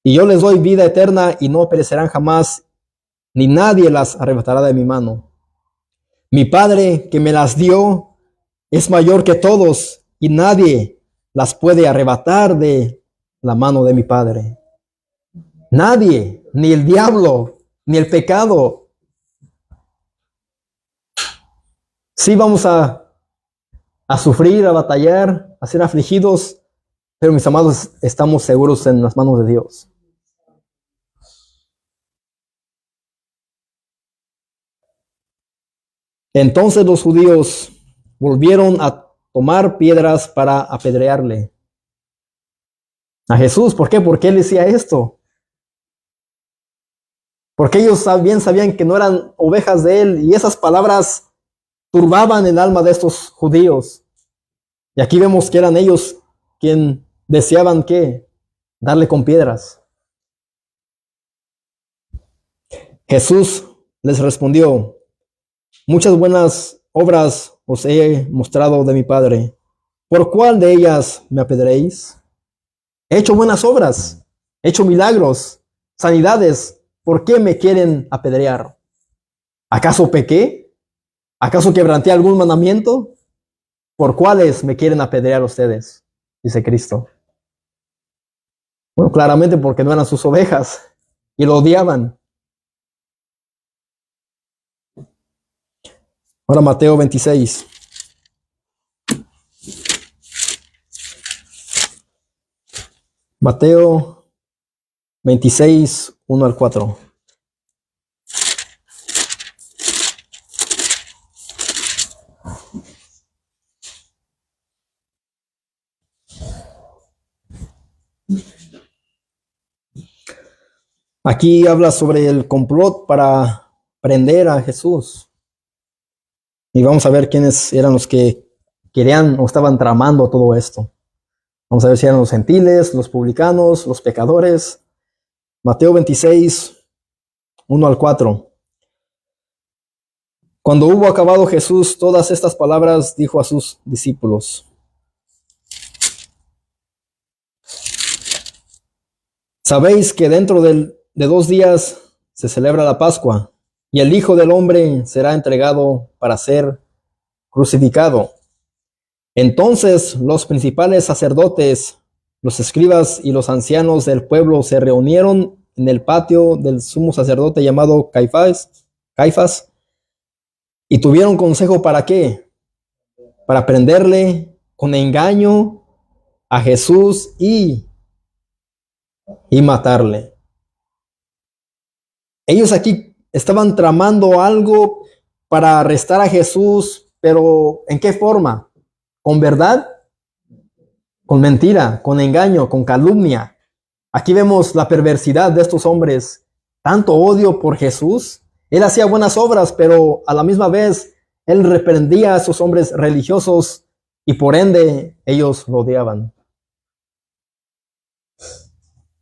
Y yo les doy vida eterna y no perecerán jamás, ni nadie las arrebatará de mi mano. Mi Padre que me las dio es mayor que todos y nadie las puede arrebatar de la mano de mi Padre. Nadie, ni el diablo, ni el pecado. Sí vamos a sufrir, a batallar, a ser afligidos, pero mis amados, estamos seguros en las manos de Dios. Entonces los judíos volvieron a tomar piedras para apedrearle a Jesús. ¿Por qué? ¿Por qué él decía esto? Porque ellos bien sabían que no eran ovejas de él y esas palabras turbaban el alma de estos judíos. Y aquí vemos que eran ellos quienes deseaban que darle con piedras. Jesús les respondió, muchas buenas obras os he mostrado de mi Padre. ¿Por cuál de ellas me apedreáis? He hecho buenas obras, he hecho milagros, sanidades. ¿Por qué me quieren apedrear? ¿Acaso pequé? ¿Acaso quebranté algún mandamiento? ¿Por cuáles me quieren apedrear ustedes? Dice Cristo. Bueno, claramente porque no eran sus ovejas y lo odiaban. Ahora Mateo 26. Mateo 26, 1 al 4. Aquí habla sobre el complot para prender a Jesús. Y vamos a ver quiénes eran los que querían o estaban tramando todo esto. Vamos a ver si eran los gentiles, los publicanos, los pecadores. Mateo 26, 1 al 4. Cuando hubo acabado Jesús todas estas palabras, dijo a sus discípulos: Sabéis que dentro de 2 días se celebra la Pascua, y el Hijo del Hombre será entregado para ser crucificado. Entonces los principales sacerdotes, los escribas y los ancianos del pueblo se reunieron en el patio del sumo sacerdote llamado Caifás, y tuvieron consejo ¿para qué? Para prenderle con engaño a Jesús y matarle. Ellos aquí estaban tramando algo para arrestar a Jesús, pero ¿en qué forma? ¿Con verdad? ¿Con mentira? ¿Con engaño? ¿Con calumnia? Aquí vemos la perversidad de estos hombres. Tanto odio por Jesús. Él hacía buenas obras, pero a la misma vez él reprendía a esos hombres religiosos y por ende ellos lo odiaban.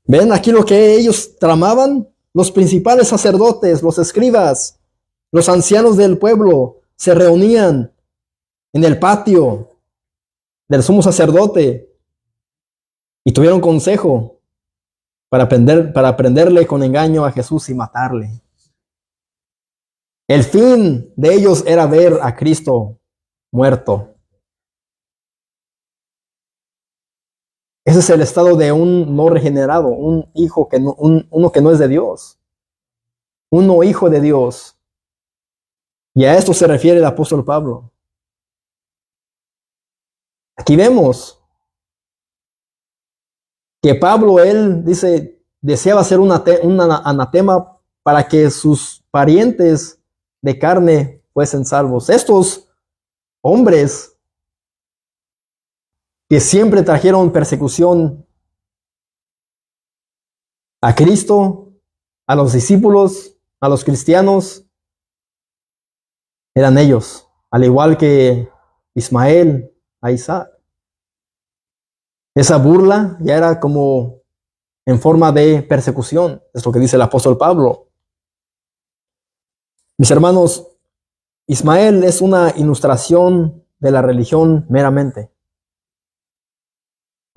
¿Ven aquí lo que ellos tramaban? Los principales sacerdotes, los escribas, los ancianos del pueblo se reunían en el patio del sumo sacerdote y tuvieron consejo para prenderle con engaño a Jesús y matarle. El fin de ellos era ver a Cristo muerto. Ese es el estado de un no regenerado, un hijo que no, uno que no es de Dios, un no hijo de Dios. Y a esto se refiere el apóstol Pablo. Aquí vemos que Pablo, él dice, deseaba ser un anatema para que sus parientes de carne fuesen salvos. Estos hombres que siempre trajeron persecución a Cristo, a los discípulos, a los cristianos, eran ellos, al igual que Ismael a Isaac. Esa burla ya era como en forma de persecución, es lo que dice el apóstol Pablo. Mis hermanos, Ismael es una ilustración de la religión meramente.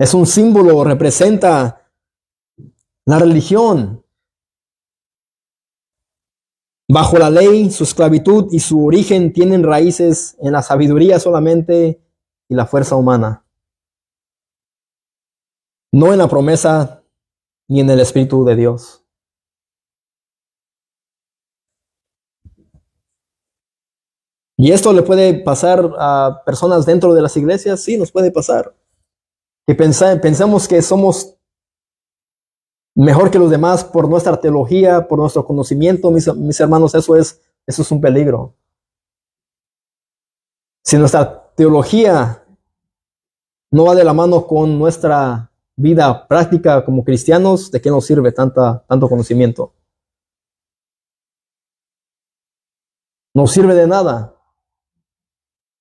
Es un símbolo, representa la religión. Bajo la ley, su esclavitud y su origen tienen raíces en la sabiduría solamente y la fuerza humana, no en la promesa ni en el Espíritu de Dios. ¿Y esto le puede pasar a personas dentro de las iglesias? Sí, nos puede pasar. Que pensamos que somos mejor que los demás por nuestra teología, por nuestro conocimiento. Mis hermanos, eso es un peligro. Si nuestra teología no va de la mano con nuestra vida práctica como cristianos, ¿de qué nos sirve tanto conocimiento? No sirve de nada.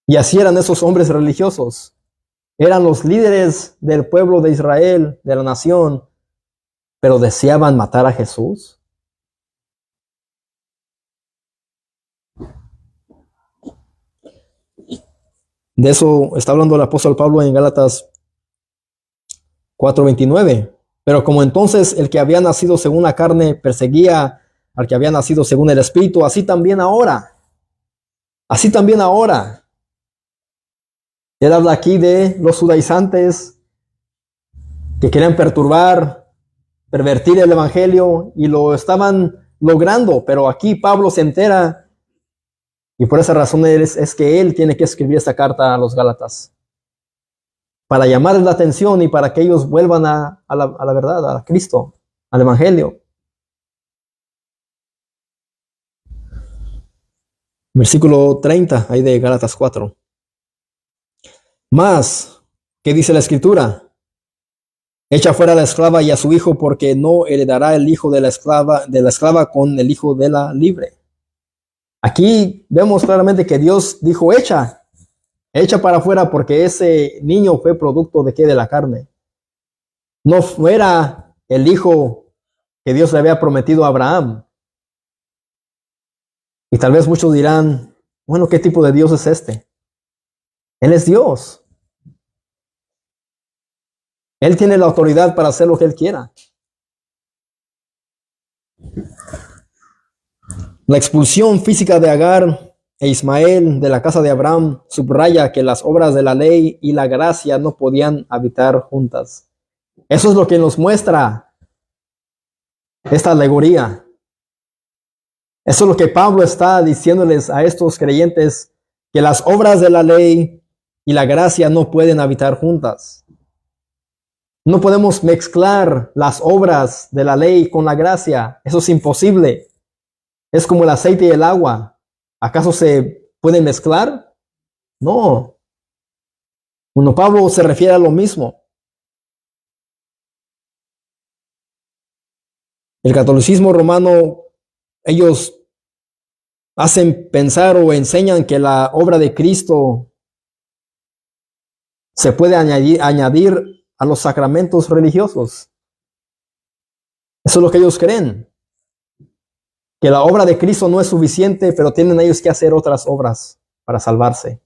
Y así eran esos hombres religiosos. Eran los líderes del pueblo de Israel, de la nación, pero deseaban matar a Jesús. De eso está hablando el apóstol Pablo en Gálatas 4:29. Pero como entonces el que había nacido según la carne perseguía al que había nacido según el Espíritu, así también ahora. Así también ahora. Él habla aquí de los judaizantes que querían pervertir el evangelio y lo estaban logrando, pero aquí Pablo se entera y por esa razón es que él tiene que escribir esta carta a los Gálatas para llamarles la atención y para que ellos vuelvan a la verdad, a Cristo, al evangelio. Versículo 30, ahí de Gálatas 4. Más, ¿qué dice la Escritura? Echa fuera a la esclava y a su hijo, porque no heredará el hijo de la esclava con el hijo de la libre. Aquí vemos claramente que Dios dijo, echa para afuera, porque ese niño fue producto de ¿qué? De la carne. No fuera el hijo que Dios le había prometido a Abraham. Y tal vez muchos dirán, bueno, ¿qué tipo de Dios es este? Él es Dios. Él tiene la autoridad para hacer lo que Él quiera. La expulsión física de Agar e Ismael de la casa de Abraham subraya que las obras de la ley y la gracia no podían habitar juntas. Eso es lo que nos muestra esta alegoría. Eso es lo que Pablo está diciéndoles a estos creyentes, que las obras de la ley y la gracia no pueden habitar juntas. No podemos mezclar las obras de la ley con la gracia. Eso es imposible. Es como el aceite y el agua. ¿Acaso se pueden mezclar? No. Bueno, Pablo se refiere a lo mismo. El catolicismo romano, ellos hacen pensar o enseñan que la obra de Cristo se puede añadir a los sacramentos religiosos. Eso es lo que ellos creen. Que la obra de Cristo no es suficiente, pero tienen ellos que hacer otras obras para salvarse.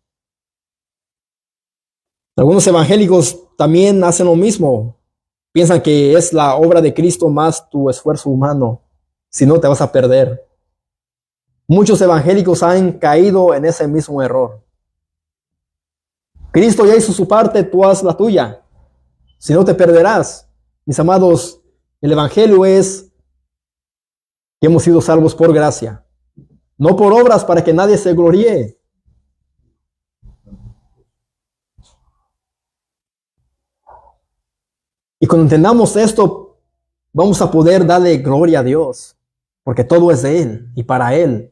Algunos evangélicos también hacen lo mismo. Piensan que es la obra de Cristo más tu esfuerzo humano. Si no, te vas a perder. Muchos evangélicos han caído en ese mismo error. Cristo ya hizo su parte, tú haz la tuya. si no te perderás. Mis amados, el Evangelio es que hemos sido salvos por gracia, no por obras para que nadie se gloríe. Y cuando entendamos esto, vamos a poder darle gloria a Dios, porque todo es de Él y para Él.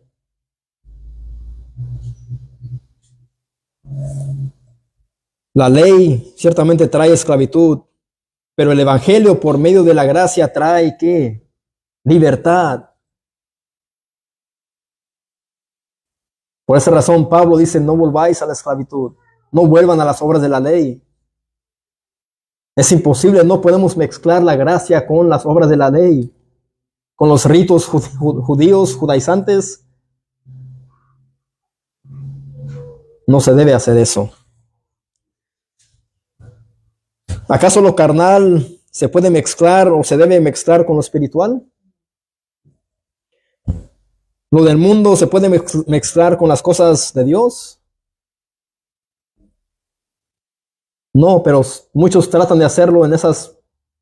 La ley ciertamente trae esclavitud, pero el Evangelio por medio de la gracia trae ¿qué? Libertad. Por esa razón Pablo dice, no volváis a la esclavitud, no vuelvan a las obras de la ley. Es imposible, no podemos mezclar la gracia con las obras de la ley, con los ritos judíos, judaizantes. No se debe hacer eso. ¿Acaso lo carnal se puede mezclar o se debe mezclar con lo espiritual? ¿Lo del mundo se puede mezclar con las cosas de Dios? No, pero muchos tratan de hacerlo en esas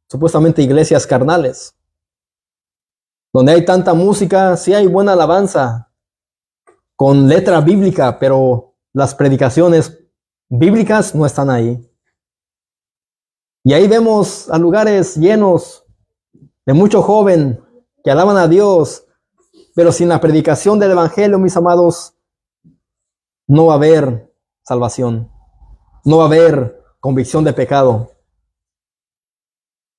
supuestamente iglesias carnales, donde hay tanta música. Sí hay buena alabanza con letra bíblica, pero las predicaciones bíblicas no están ahí. Y ahí vemos a lugares llenos de mucho joven que alaban a Dios, pero sin la predicación del Evangelio, mis amados, no va a haber salvación, no va a haber convicción de pecado.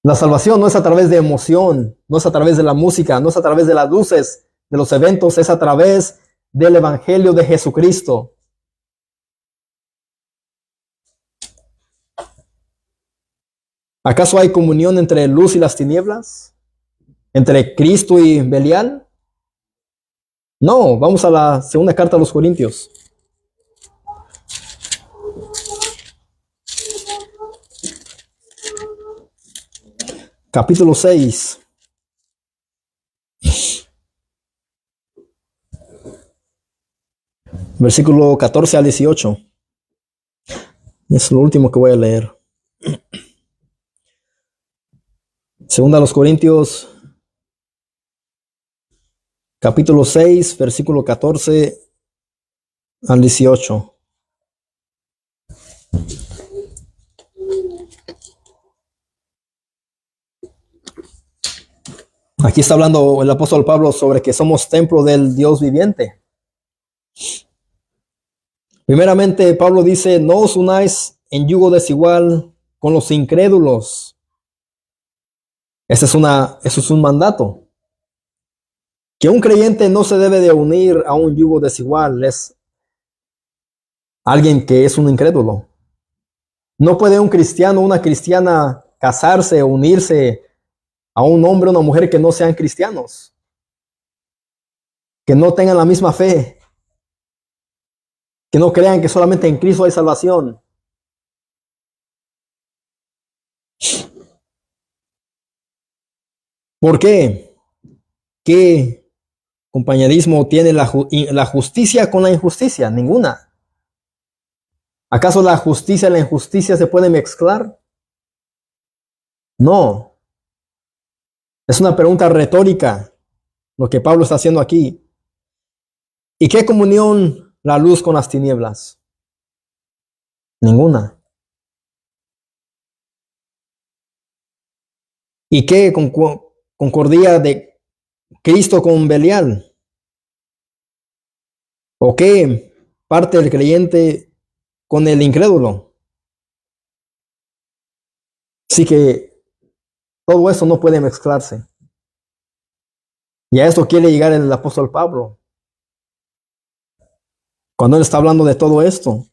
La salvación no es a través de emoción, no es a través de la música, no es a través de las luces, de los eventos, es a través del Evangelio de Jesucristo. ¿Acaso hay comunión entre luz y las tinieblas? ¿Entre Cristo y Belial? No, vamos a la segunda carta a los Corintios. Capítulo 6. Versículo 14 al 18. Es lo último que voy a leer. Segunda a los Corintios, capítulo 6, versículo 14 al 18. Aquí está hablando el apóstol Pablo sobre que somos templo del Dios viviente. Primeramente, Pablo dice, no os unáis en yugo desigual con los incrédulos. Eso es un mandato. Que un creyente no se debe de unir a un yugo desigual. Es alguien que es un incrédulo. No puede un cristiano o una cristiana casarse o unirse a un hombre o una mujer que no sean cristianos, que no tengan la misma fe, que no crean que solamente en Cristo hay salvación. ¿Por qué? ¿Qué compañerismo tiene la justicia con la injusticia? Ninguna. ¿Acaso la justicia y la injusticia se pueden mezclar? No. Es una pregunta retórica lo que Pablo está haciendo aquí. ¿Y qué comunión la luz con las tinieblas? Ninguna. ¿Y qué concordía de Cristo con Belial? ¿O qué parte del creyente con el incrédulo? Así que todo eso no puede mezclarse. Y a esto quiere llegar el apóstol Pablo, cuando él está hablando de todo esto.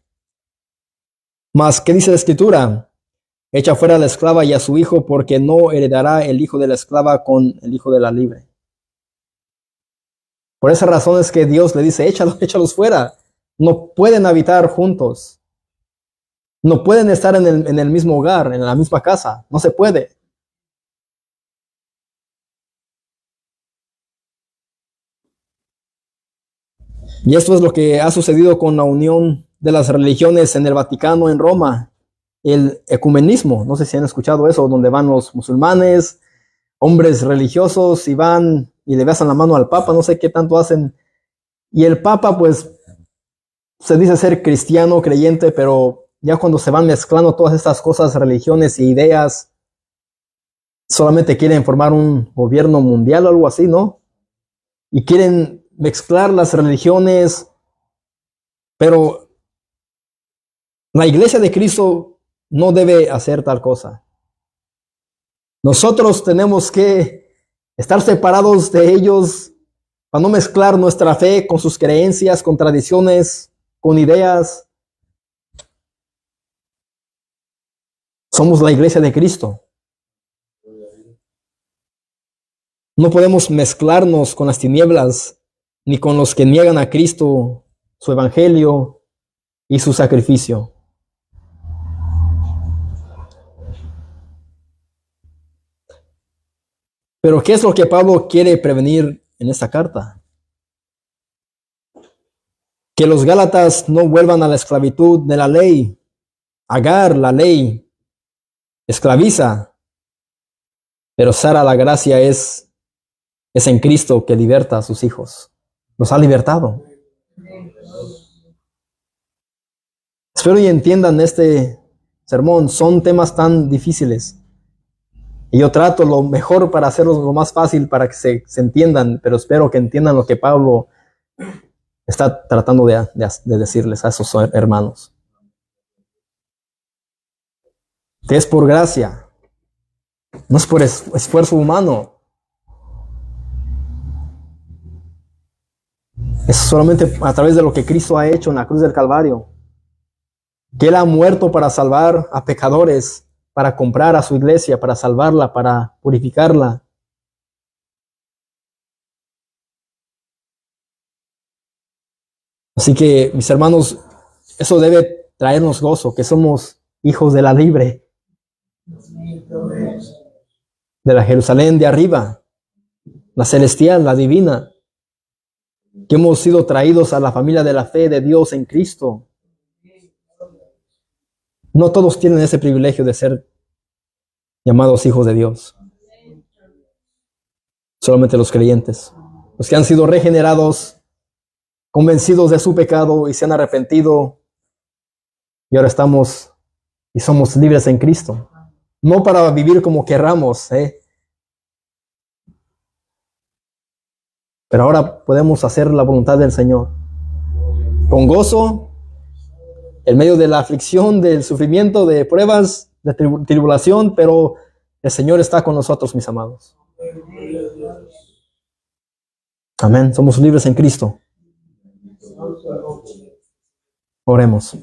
Mas, ¿qué dice la Escritura? Echa fuera a la esclava y a su hijo, porque no heredará el hijo de la esclava con el hijo de la libre. Por esa razón es que Dios le dice, échalos fuera. No pueden habitar juntos. No pueden estar en el mismo hogar, en la misma casa. No se puede. Y esto es lo que ha sucedido con la unión de las religiones en el Vaticano, en Roma. el ecumenismo. No sé si han escuchado eso, donde van los musulmanes, hombres religiosos, y van y le besan la mano al Papa, no sé qué tanto hacen. Y el Papa, pues, se dice ser cristiano, creyente, pero ya cuando se van mezclando todas estas cosas, religiones y ideas, solamente quieren formar un gobierno mundial o algo así, ¿no? Y quieren mezclar las religiones, pero la iglesia de Cristo no debe hacer tal cosa. Nosotros tenemos que estar separados de ellos para no mezclar nuestra fe con sus creencias, con tradiciones, con ideas. Somos la iglesia de Cristo. No podemos mezclarnos con las tinieblas, ni con los que niegan a Cristo, su evangelio y su sacrificio. Pero ¿qué es lo que Pablo quiere prevenir en esta carta? Que los Gálatas no vuelvan a la esclavitud de la ley. Agar, la ley, esclaviza, pero Sara, la gracia, es en Cristo que liberta a sus hijos. Los ha libertado. Espero y entiendan este sermón. Son temas tan difíciles. Y yo trato lo mejor para hacerlo lo más fácil para que se entiendan, pero espero que entiendan lo que Pablo está tratando de decirles a esos hermanos. Que es por gracia, no es por esfuerzo humano. Es solamente a través de lo que Cristo ha hecho en la cruz del Calvario. Que Él ha muerto para salvar a pecadores, para comprar a su iglesia, para salvarla, para purificarla. Así que, mis hermanos, eso debe traernos gozo, que somos hijos de la libre, de la Jerusalén de arriba, la celestial, la divina, que hemos sido traídos a la familia de la fe de Dios en Cristo. No todos tienen ese privilegio de ser llamados hijos de Dios. Solamente los creyentes, los que han sido regenerados, convencidos de su pecado y se han arrepentido, y ahora estamos y somos libres en Cristo. No para vivir como querramos, pero ahora podemos hacer la voluntad del Señor con gozo, en medio de la aflicción, del sufrimiento, de pruebas, de tribulación, pero el Señor está con nosotros, mis amados. Amén. Somos libres en Cristo. Oremos.